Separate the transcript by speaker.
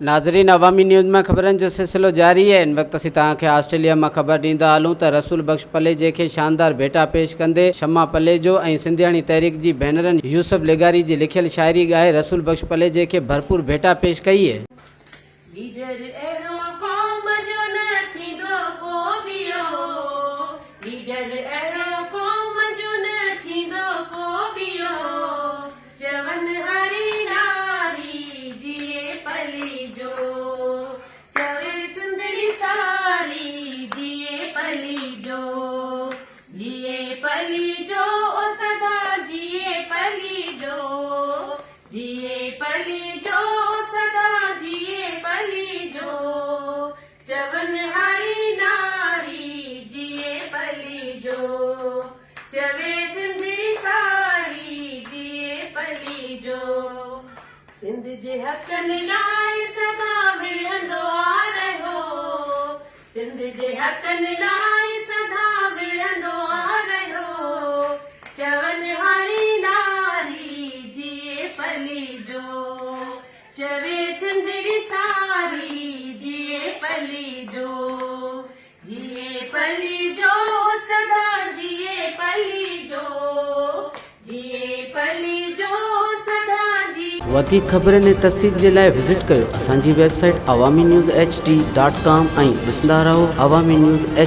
Speaker 1: नाज़रीन, अवामी न्यूज़ में खबरन जो सिलसिलो जारी है। इन वक्त असीं तव्हांखे ऑस्ट्रेलिया में खबर ॾींदा हलूं त रसूल बख्श पलेजे खे शानदार भेटा पेश कंदे शमा पलेजो ऐं सिंधियाणी तहरीक जी भेनरनि यूसुफ लेगारी जी लिखियल शायरी ॻाए रसूल बख्श पलेजे खे भरपूर भेटा पेश कई है।
Speaker 2: सिंध जे हक़नि लाइ सदा विढ़ंदो आ रहियो, सिंध जे हक़नि लाइ सदा विढ़ंदो आ रहियो, चवनि हरी नारी जिए पली जो, चवे सिंधड़ी सारी जिए पली जो, जिए पली जो सदा जिए पली जो, जिए पली जो सदा जी।
Speaker 1: वधीक खबरनि ऐं तफ़सील जे लाइ विज़िट कयो असांजी वेबसाइट awaminews.ht.com ऐं ॾिसंदा रहो अवामी न्यूज़